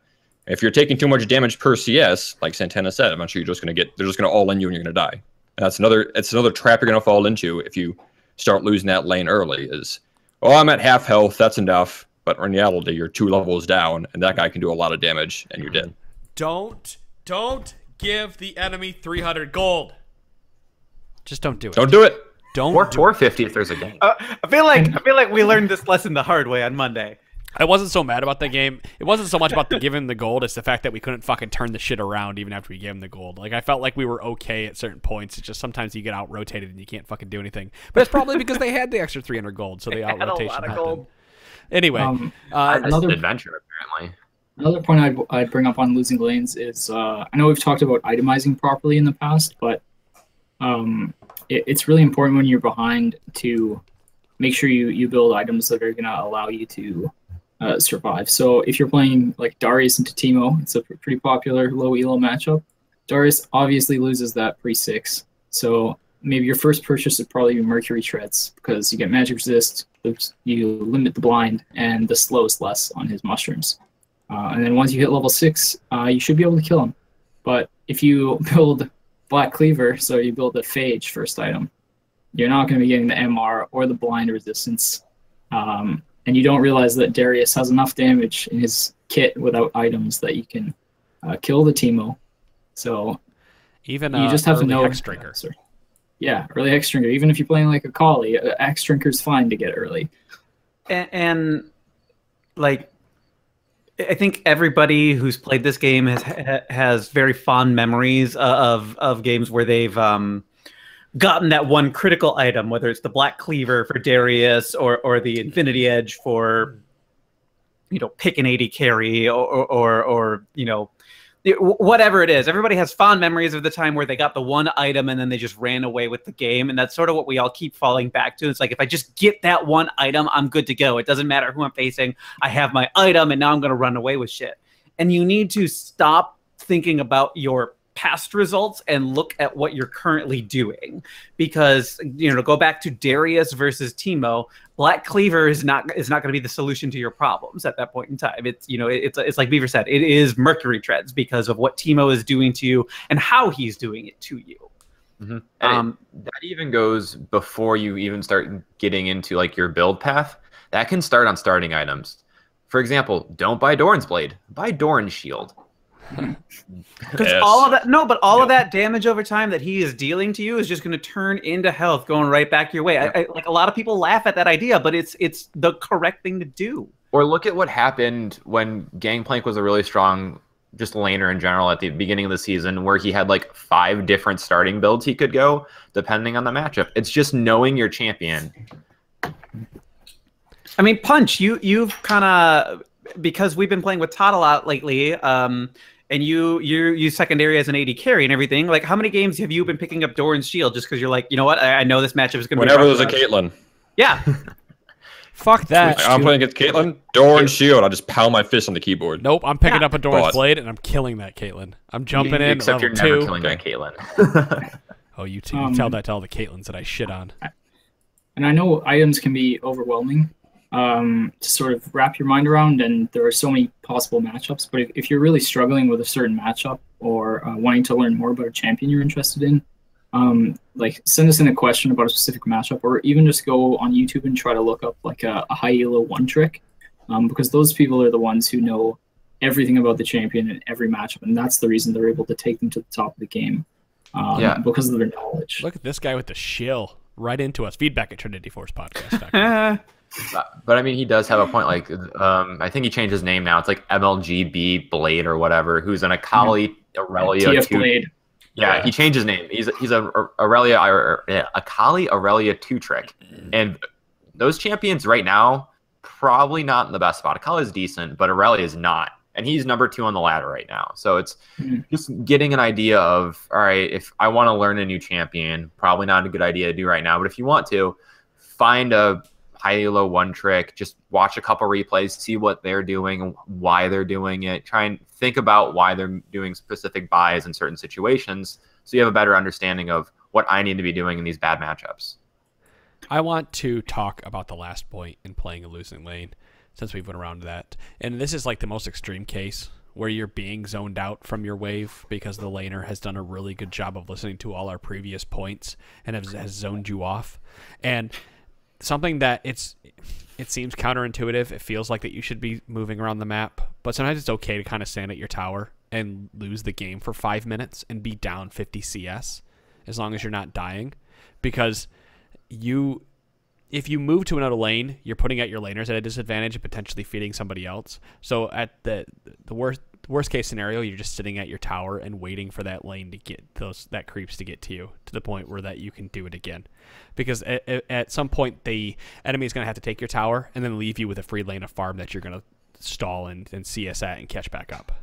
If you're taking too much damage per CS, like Santana said, I'm not sure they're just going to all in you and you're going to die. And it's another trap you're going to fall into if you start losing that lane early. Is, I'm at half health, that's enough. But in reality, you're 2 levels down, and that guy can do a lot of damage, and you're dead.
Don't give the enemy 300 gold. Just don't do it.
Don't do it.
Or 450 if there's a game.
I feel like we learned this lesson the hard way on Monday.
I wasn't so mad about that game. It wasn't so much about the giving the gold. It's the fact that we couldn't fucking turn the shit around even after we gave him the gold. Like, I felt like we were okay at certain points. It's just sometimes you get out-rotated and you can't fucking do anything. But it's probably because they had the extra 300 gold, so the out-rotation happened. Gold. Anyway.
Another adventure, apparently.
Another point I'd bring up on losing lanes is, I know we've talked about itemizing properly in the past, but it's really important when you're behind to make sure you build items that are going to allow you to survive. So if you're playing like Darius into Teemo, it's a pretty popular low elo matchup. Darius obviously loses that pre-6. So maybe your first purchase would probably be Mercury Treads, because you get magic resist, you limit the blind, and the slow is less on his mushrooms. And then once you hit level 6, you should be able to kill him. But if you build Black Cleaver, so you build the Phage first item, you're not going to be getting the MR or the blind resistance. And you don't realize that Darius has enough damage in his kit without items that you can kill the Teemo. So
even
you just have to know.
Hex Drinker.
Yeah, early X Drinker. Even if you're playing like a Kali, X Drinker's fine to get early.
And like, I think everybody who's played this game has very fond memories of games where they've gotten that one critical item, whether it's the Black Cleaver for Darius or the Infinity Edge for, you know, pick an 80 carry or you know, whatever it is. Everybody has fond memories of the time where they got the one item and then they just ran away with the game. And that's sort of what we all keep falling back to. It's like, if I just get that one item, I'm good to go. It doesn't matter who I'm facing. I have my item and now I'm going to run away with shit. And you need to stop thinking about your past results and look at what you're currently doing, because, you know, to go back to Darius versus Teemo, Black Cleaver is not going to be the solution to your problems at that point in time. It's, you know, it's like Beaver said, it is Mercury Treads because of what Teemo is doing to you and how he's doing it to you.
Mm-hmm. And that even goes before you even start getting into like your build path. That can start on starting items. For example, don't buy Doran's Blade, buy Doran's Shield.
Because all of that, all of that damage over time that he is dealing to you is just going to turn into health going right back your way. Like, a lot of people laugh at that idea, but it's the correct thing to do.
Or look at what happened when Gangplank was a really strong just laner in general at the beginning of the season, where he had like 5 different starting builds he could go depending on the matchup. It's just knowing your champion. I
mean, Punch, you've kind of, because we've been playing with Todd a lot lately, and you use secondary as an AD carry and everything. Like, how many games have you been picking up Doran's Shield just because you're like, you know what, I know this matchup is going to be...
Whenever there's a Caitlyn.
Yeah.
Fuck that.
I'm playing against Caitlyn, Doran's Shield. I just pound my fist on the keyboard.
Nope, I'm picking up a Doran's Blade and I'm killing that Caitlyn. I'm jumping in.
Except you're never killing that Caitlyn.
Oh, you tell that to all the Caitlyn's that I shit on.
And I know items can be overwhelming to sort of wrap your mind around, and there are so many possible matchups. But if you're really struggling with a certain matchup or wanting to learn more about a champion you're interested in, like, send us in a question about a specific matchup, or even just go on YouTube and try to look up like a high elo one trick, because those people are the ones who know everything about the champion in every matchup, and that's the reason they're able to take them to the top of the game, because of their knowledge.
Look at this guy with the shill right into us. Feedback at TrinityForcePodcast.com.
But I mean, he does have a point. Like, I think he changed his name now. It's like MLGB Blade or whatever. Who's an Akali Aurelia
TF Blade.
Yeah, he changed his name. He's a Aurelia Akali Aurelia 2 trick, and those champions right now probably not in the best spot. Akali is decent, but Aurelia is not, and he's number 2 on the ladder right now. So it's just getting an idea of, all right, if I want to learn a new champion, probably not a good idea to do right now. But if you want to, find a high low one trick, just watch a couple replays, see what they're doing, why they're doing it, try and think about why they're doing specific buys in certain situations, so you have a better understanding of what I need to be doing in these bad matchups.
I want to talk about the last point in playing a losing lane, since we've went around that. And this is like the most extreme case where you're being zoned out from your wave because the laner has done a really good job of listening to all our previous points and has zoned you off. And something that it seems counterintuitive. It feels like that you should be moving around the map, but sometimes it's okay to kind of stand at your tower and lose the game for 5 minutes and be down 50 CS as long as you're not dying, because if you move to another lane, you're putting out your laners at a disadvantage and potentially feeding somebody else. So at the worst case scenario, you're just sitting at your tower and waiting for that lane to get that creeps to get to you, to the point where that you can do it again. Because at some point, the enemy is going to have to take your tower and then leave you with a free lane of farm that you're going to stall and CS at and catch back up.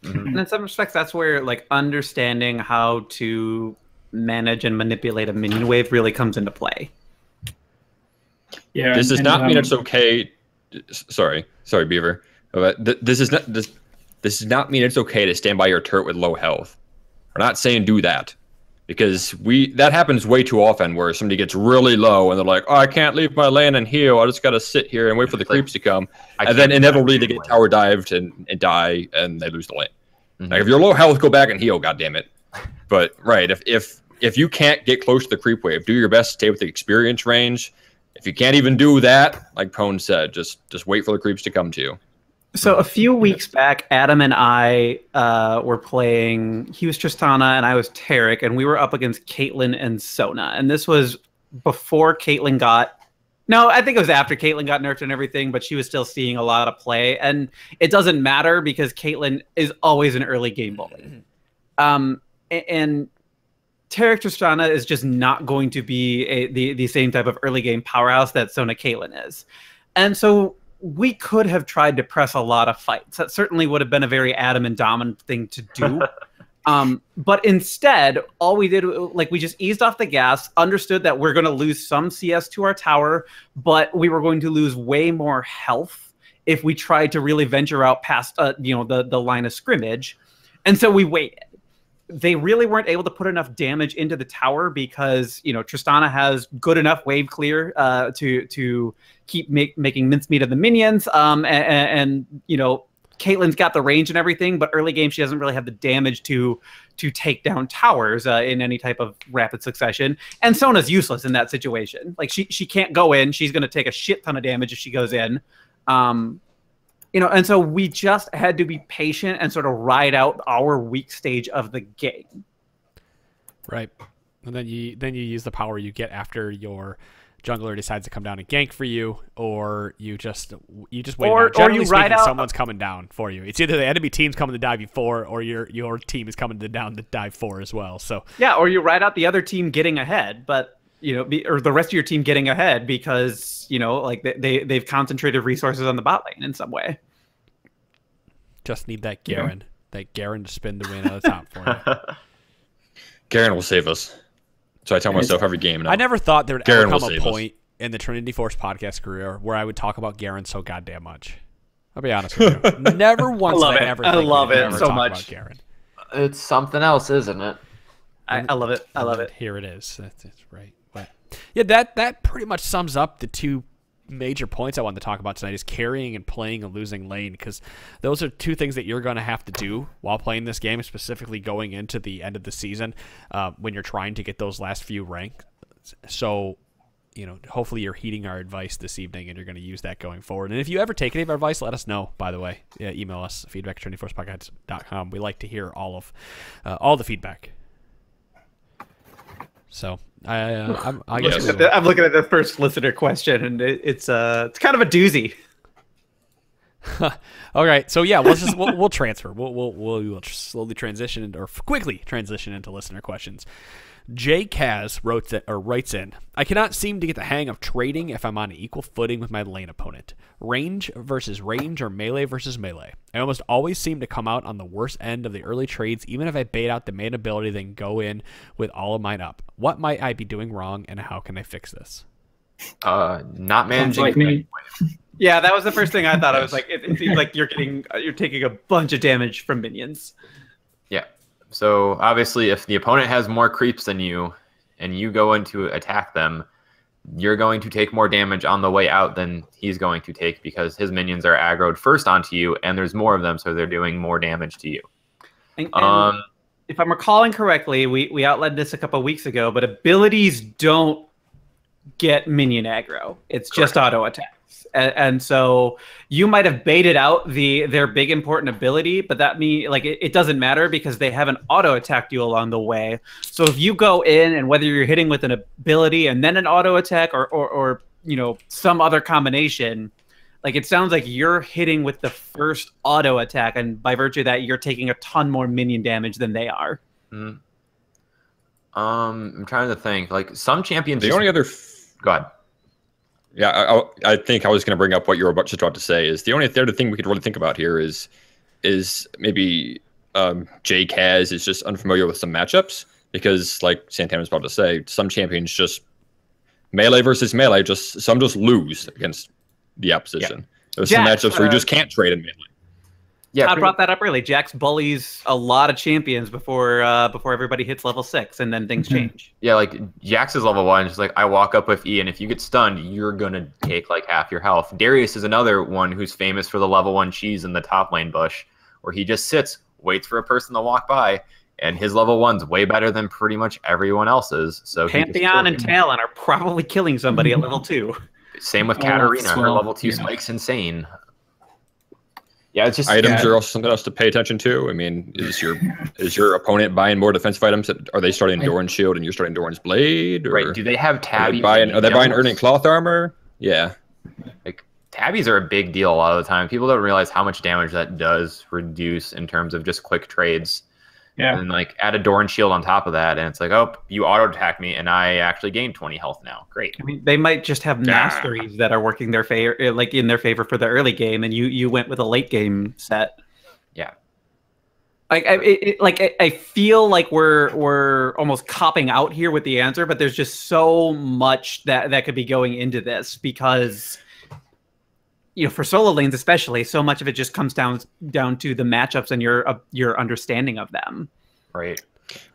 And in some respects, that's where like understanding how to manage and manipulate a minion wave really comes into play.
Yeah, this does not mean it's okay. Sorry, Beaver. This does not mean it's okay to stand by your turret with low health. We're not saying do that, because that happens way too often, where somebody gets really low and they're like, "Oh, I can't leave my lane and heal. I just got to sit here and wait for the creeps to come," and then inevitably they get tower dived and die and they lose the lane. Like, if you're low health, go back and heal. God damn it! But right, if you can't get close to the creep wave, do your best to stay with the experience range. If you can't even do that, like Pone said, just wait for the creeps to come to you.
So a few weeks back, Adam and I were playing. He was Tristana and I was Tarek, and we were up against Caitlyn and Sona. And this was before Caitlyn got. No, I think it was after Caitlyn got nerfed and everything, but she was still seeing a lot of play. And it doesn't matter because Caitlyn is always an early game bully. And Tarek Tristana is just not going to be the same type of early game powerhouse that Sona Caitlyn is. And so we could have tried to press a lot of fights. That certainly would have been a very Adam and Dom thing to do. But instead, all we did, like, we just eased off the gas, understood that we're going to lose some CS to our tower, but we were going to lose way more health if we tried to really venture out past, the line of scrimmage. And so we waited. They really weren't able to put enough damage into the tower because, Tristana has good enough wave clear to keep making mincemeat of the minions. And Caitlyn's got the range and everything, but early game she doesn't really have the damage to take down towers in any type of rapid succession. And Sona's useless in that situation. Like she can't go in. She's going to take a shit ton of damage if she goes in. And so we just had to be patient and sort of ride out our weak stage of the game.
Right. And then you use the power you get after your jungler decides to come down and gank for you, or you just wait. Or you ride out. Someone's coming down for you. It's either the enemy team's coming to dive you 4, or your team is coming down to dive 4 as well. So
yeah, or you ride out the other team getting ahead, but or the rest of your team getting ahead because they've concentrated resources on the bot lane in some way.
Just need that Garen, to spin the win out of the top for you.
Garen will save us. So I tell myself every game.
I never thought there would ever come a point in the Trinity Force podcast career where I would talk about Garen so goddamn much. I'll be honest with you. Never once did I ever think
I love it so
talk
much.
About Garen.
It's something else, isn't it?
I love it. I love it.
Here it is. That's right. But yeah, that pretty much sums up the two major points I wanted to talk about tonight is carrying and playing a losing lane, because those are two things that you're going to have to do while playing this game, specifically going into the end of the season when you're trying to get those last few ranks. So, hopefully you're heeding our advice this evening and you're going to use that going forward. And if you ever take any of our advice, let us know, by the way. Yeah, email us, feedback@trinityforcepodcast.com. We like to hear all the feedback. So I'm
looking at the first listener question, and it's kind of a doozy.
All right, so yeah, we'll transfer. We'll slowly transition or quickly transition into listener questions. J. Kaz writes in, I cannot seem to get the hang of trading if I'm on an equal footing with my lane opponent. Range versus range or melee versus melee. I almost always seem to come out on the worst end of the early trades, even if I bait out the main ability, then go in with all of mine up. What might I be doing wrong, and how can I fix this?
Not managing.
Like me.
Yeah, that was the first thing I thought. I was like, it seems like you're taking a bunch of damage from minions.
Yeah. So obviously, if the opponent has more creeps than you, and you go in to attack them, you're going to take more damage on the way out than he's going to take because his minions are aggroed first onto you, and there's more of them, so they're doing more damage to you.
And if I'm recalling correctly, we outlined this a couple of weeks ago, but abilities don't get minion aggro. It's just auto attacks. And so you might have baited out their big important ability, but that it doesn't matter because they haven't auto attacked you along the way. So if you go in and whether you're hitting with an ability and then an auto attack or some other combination, like it sounds like you're hitting with the first auto attack, and by virtue of that, you're taking a ton more minion damage than they are.
Mm. I'm trying to think. Like some champions.
The only other.
Go ahead.
Yeah, I think I was going to bring up what you were just about to say. Is the only other thing we could really think about here is maybe J. Kaz is just unfamiliar with some matchups, because like Santana was about to say, some champions just melee versus melee, some just lose against the opposition. Yeah. There's some matchups where you just can't trade in melee.
Yeah, I brought that up early. Jax bullies a lot of champions before everybody hits level 6, and then things change.
Yeah, like Jax is level 1. Just like I walk up with E, and if you get stunned, you're gonna take like half your health. Darius is another one who's famous for the level 1 cheese in the top lane bush, where he just sits, waits for a person to walk by, and his level 1's way better than pretty much everyone else's. So
Pantheon and Talon are probably killing somebody at level 2.
Same with Katarina. Her level 2 spike's insane. Yeah, it's just
items are also something else to pay attention to. I mean, is your opponent buying more defensive items? Are they starting Doran's shield and you're starting Doran's blade? Or
right. Do they have tabbies?
Are they buying earning cloth armor? Yeah.
Like tabbies are a big deal a lot of the time. People don't realize how much damage that does reduce in terms of just quick trades.
Yeah.
And like add a Doran shield on top of that, and it's like, oh, you auto attack me, and I actually gained 20 health now. Great.
I mean, they might just have masteries that are working their favor, like in their favor for the early game, and you went with a late game set.
Yeah.
I feel like we're almost copping out here with the answer, but there's just so much that could be going into this because, you know, for solo lanes especially, so much of it just comes down to the matchups and your understanding of them.
Right.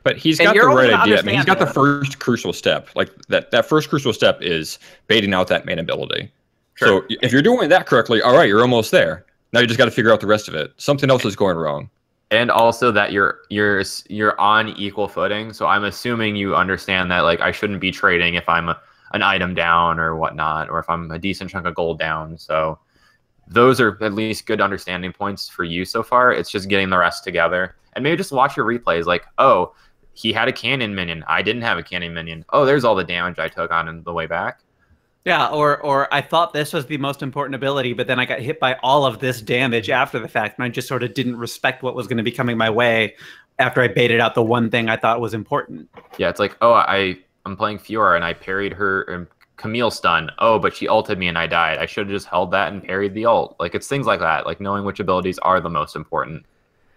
But he's got the right idea. I mean, he's got the first crucial step. Like that first crucial step is baiting out that main ability. Sure. So if you're doing that correctly, all right, you're almost there. Now you just got to figure out the rest of it. Something else is going wrong.
And also that you're on equal footing. So I'm assuming you understand that like I shouldn't be trading if I'm an item down or whatnot, or if I'm a decent chunk of gold down. So those are at least good understanding points for you so far. It's just getting the rest together. And maybe just watch your replays like, oh, he had a cannon minion. I didn't have a cannon minion. Oh, there's all the damage I took on the way back.
Yeah, or I thought this was the most important ability, but then I got hit by all of this damage after the fact, and I just sort of didn't respect what was going to be coming my way after I baited out the one thing I thought was important.
Yeah, it's like, oh, I'm playing Fiora, and I parried her Camille stun. Oh, but she ulted me and I died. I should have just held that and parried the ult. Like, it's things like that, like knowing which abilities are the most important.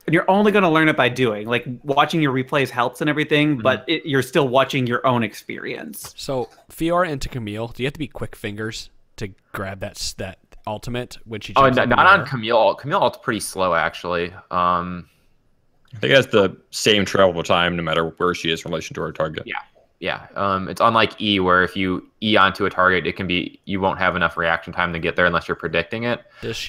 And you're only going to learn it by doing. Like, watching your replays helps and everything, but you're still watching your own experience.
So, Fiora into Camille, do you have to be quick fingers to grab that ultimate when she jumps
not on Camille ult. Camille ult's pretty slow, actually.
I think it has the same travelable time no matter where she is in relation to her target.
Yeah. It's unlike E, where if you E onto a target, you won't have enough reaction time to get there unless you're predicting it.
Does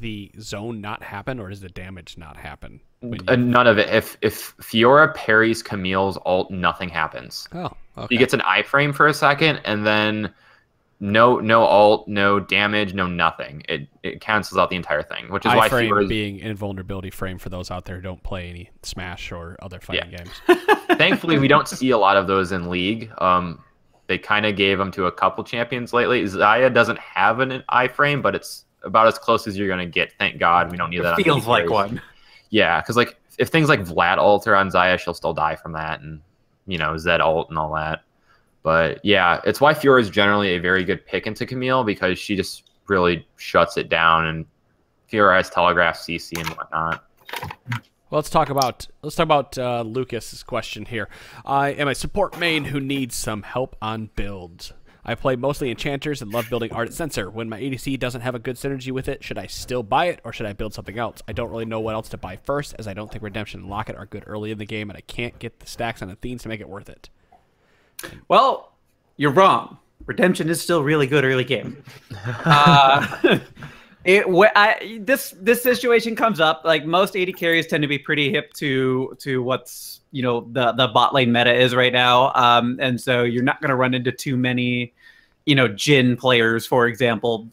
the zone not happen, or does the damage not happen?
None of it. If Fiora parries Camille's ult, nothing happens.
Oh, okay.
He gets an iframe for a second, and then no ult, no damage, no nothing. It cancels out the entire thing, which is why
Fiora's being invulnerability frame for those out there who don't play any Smash or other fighting games.
Thankfully, we don't see a lot of those in League. They kind of gave them to a couple champions lately. Xayah doesn't have an iframe, but it's about as close as you're going to get. Thank God we don't need that.
It feels like one.
Yeah, because like if things like Vlad ult are on Xayah, she'll still die from that, and Zed ult and all that. But yeah, it's why Fiora is generally a very good pick into Camille, because she just really shuts it down, and Fiora has telegraph CC and whatnot.
Well, let's talk about Lucas's question here. I am a support main who needs some help on builds. I play mostly enchanters and love building Ardent Sensor. When my ADC doesn't have a good synergy with it, should I still buy it or should I build something else? I don't really know what else to buy first, as I don't think Redemption and Locket are good early in the game, and I can't get the stacks on Athenes to make it worth it.
Well, you're wrong. Redemption is still really good early game. This situation comes up. Like, most AD carries tend to be pretty hip to what's the bot lane meta is right now, and so you're not going to run into too many Jhin players, for example,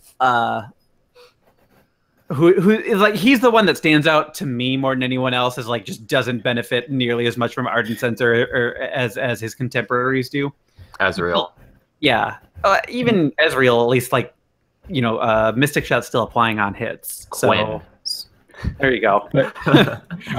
who is like, he's the one that stands out to me more than anyone else, is like just doesn't benefit nearly as much from Ardent Sensor or as his contemporaries do.
Azrael.
Yeah, even Ezreal, at least, like, Mystic Shot's still applying on hits. So there you go.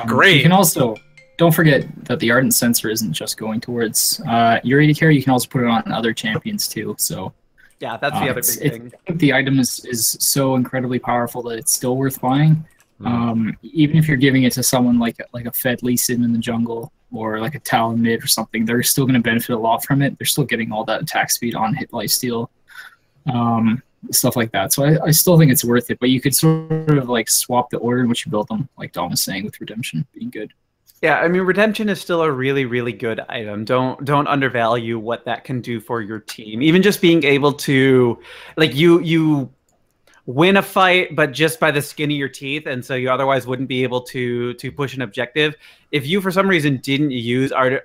Great. You can also, don't forget that the Ardent Sensor isn't just going towards your AD carry. You can also put it on other champions too. So
yeah, that's the other big thing.
I think the item is so incredibly powerful that it's still worth buying. Even if you're giving it to someone like a Fed Lee Sin in the jungle, or like a Talon mid or something, they're still going to benefit a lot from it. They're still getting all that attack speed on hit lifesteal, stuff like that. So I still think it's worth it, but you could sort of like swap the order in which you build them, like Dom was saying, with Redemption being good.
Yeah, I mean, Redemption is still a really, really good item. Don't undervalue what that can do for your team. Even just being able to, like, you win a fight, but just by the skin of your teeth, and so you otherwise wouldn't be able to push an objective. If you for some reason didn't use our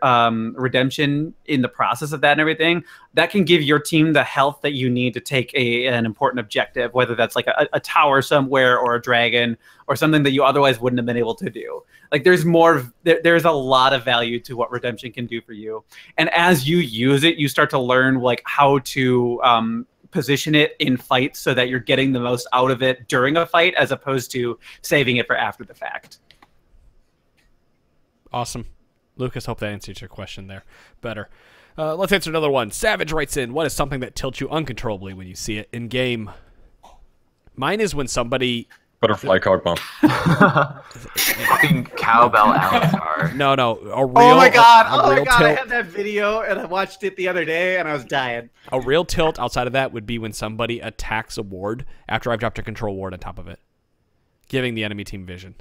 redemption in the process of that and everything, that can give your team the health that you need to take an important objective, whether that's like a tower somewhere or a dragon or something that you otherwise wouldn't have been able to do. Like there's a lot of value to what redemption can do for you, and as you use it, you start to learn like how to position it in fights so that you're getting the most out of it during a fight as opposed to saving it for after the fact.
Awesome. Lucas, hope that answers your question there better. Let's answer another one. Savage writes in, what is something that tilts you uncontrollably when you see it in game? Mine is when somebody...
Butterfly cog bomb.
Fucking cowbell Alistar.
No, a real...
Oh my god!
I
had that video and I watched it the other day and I was dying.
A real tilt outside of that would be when somebody attacks a ward after I've dropped a control ward on top of it, giving the enemy team vision.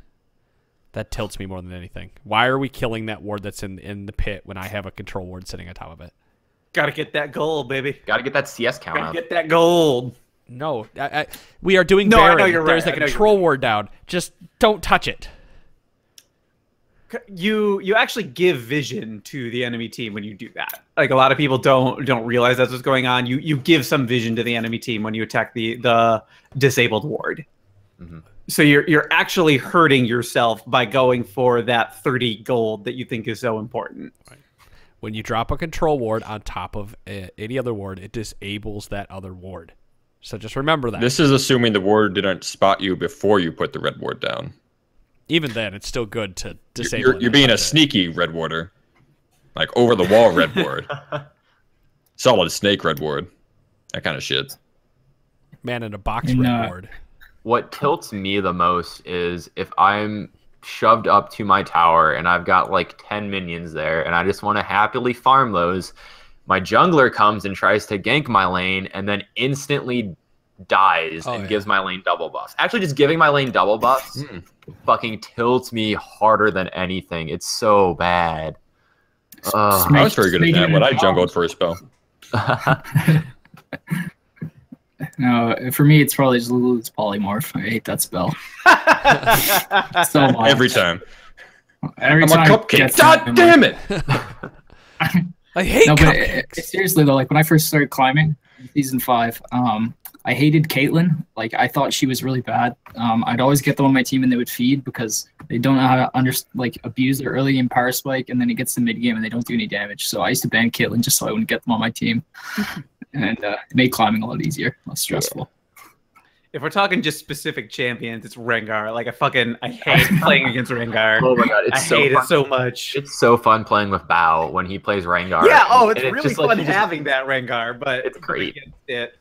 That tilts me more than anything. Why are we killing that ward that's in the pit when I have a control ward sitting on top of it?
Gotta get that gold, baby.
Gotta get that CS count
Gotta
up.
get that gold.
No, we are doing
No,
Baron.
I know you're
There's
right.
a control ward down. Just don't touch it.
You actually give vision to the enemy team when you do that. Like a lot of people don't realize that's what's going on. You give some vision to the enemy team when you attack the disabled ward. Mm-hmm. So you're actually hurting yourself by going for that 30 gold that you think is so important.
Right. When you drop a control ward on top of any other ward, it disables that other ward. So just remember that.
This is assuming the ward didn't spot you before you put the red ward down.
Even then, it's still good to disable it.
You're being a sneaky red warder. Like over-the-wall red ward. Solid snake red ward. That kind of shit.
Man in a box red ward.
What tilts me the most is if I'm shoved up to my tower and I've got like 10 minions there and I just want to happily farm those. My jungler comes and tries to gank my lane and then instantly dies and gives my lane double buffs. Actually, just giving my lane double buffs fucking tilts me harder than anything. It's so bad.
I was very good at that when I jungled for a spell.
No, for me, it's probably just Lulu's polymorph. I hate that spell. So much.
Every time.
Every
I'm
time
a cupcake. God damn it!
I hate cupcakes.
Seriously though, like when I first started climbing in season 5, I hated Caitlyn. Like I thought she was really bad. I'd always get them on my team and they would feed because they don't know how to abuse their early game power spike, and then it gets to mid game and they don't do any damage. So I used to ban Caitlyn just so I wouldn't get them on my team, and it made climbing a lot easier, less stressful.
If we're talking just specific champions, it's Rengar. Like I hate playing against Rengar.
Oh my god,
I hate it so much.
It's so fun playing with Bao when he plays Rengar.
Yeah, it's
and
really fun having that Rengar, but
it's great.
Against it.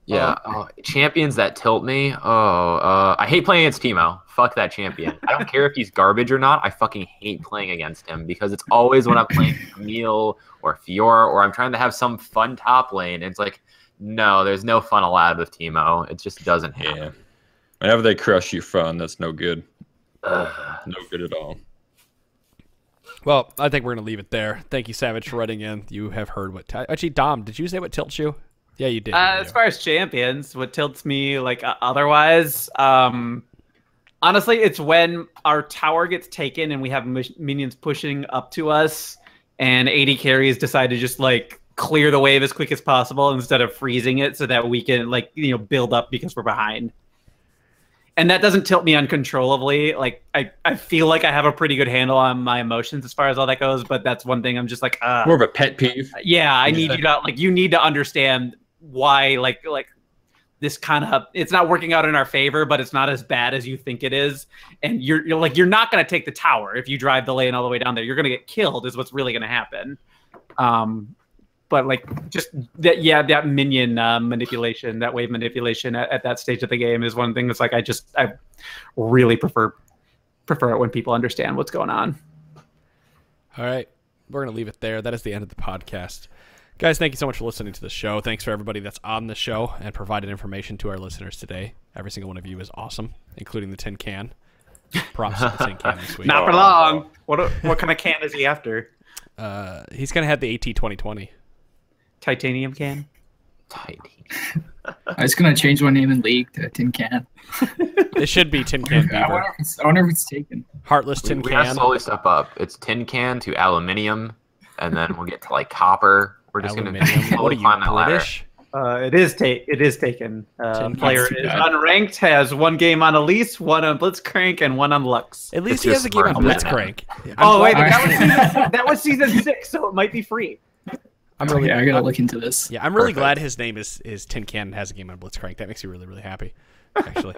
Yeah, champions that tilt me. I hate playing against Teemo. Fuck that champion. I don't care if he's garbage or not. I fucking hate playing against him because it's always when I'm playing Camille or Fiora or I'm trying to have some fun top lane. It's like, no, there's no fun allowed with Teemo. It just doesn't happen.
Yeah. Whenever they crush you fun, that's no good. No good at all.
Well, I think we're going to leave it there. Thank you, Savage, for writing in. You have heard what... Actually, Dom, did you say what tilts you? Yeah, you did.
As far as champions, what tilts me otherwise, honestly, it's when our tower gets taken and we have minions pushing up to us and AD carries decide to just clear the wave as quick as possible instead of freezing it so that we can build up because we're behind. And that doesn't tilt me uncontrollably. I feel like I have a pretty good handle on my emotions as far as all that goes, but that's one thing I'm just
more of a pet peeve.
Yeah, I need you to you need to understand why this kind of it's not working out in our favor, but it's not as bad as you think it is. And you're not going to take the tower if you drive the lane all the way down there. You're going to get killed is what's really going to happen. But just that minion manipulation, that wave manipulation at that stage of the game is one thing that's I really prefer it when people understand what's going on.
All right, we're gonna leave it there. That is the end of the podcast, guys. Thank you so much for listening to the show. Thanks for everybody that's on the show and provided information to our listeners today. Every single one of you is awesome, including the tin can. Props to the tin can this week.
Not for long. What kind of can is he after?
He's gonna have the AT 2020.
Titanium can?
Tiny.
I was gonna change my name in League to Tin Can.
It should be Tin Can
I
Beaver.
wonder if it's taken.
Heartless Tin
We gotta
Can.
slowly step up. It's tin can to aluminium, and then we'll get to like copper. We're just
Aluminium.
gonna
What are
slowly climb
you,
that ladder.
British?
It is taken.
Tin
Player
Can's
is
too bad.
unranked, has 1 game on Elise, 1 on Blitzcrank, and 1 on Lux.
At least
It's
he has
just
a game on
smart business.
Blitzcrank.
Oh wait,
glad-
that was season 6, so it might be free.
I'm really,
I gotta look into this.
yeah, I'm really
Perfect.
glad his name is Tin Can and has a game on Blitzcrank. That makes me really, really happy, actually.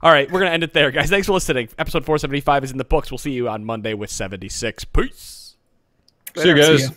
All right, we're going to end it there, guys. Thanks for listening. Episode 475 is in the books. We'll see you on Monday with 76. Peace.
See you guys.
See ya.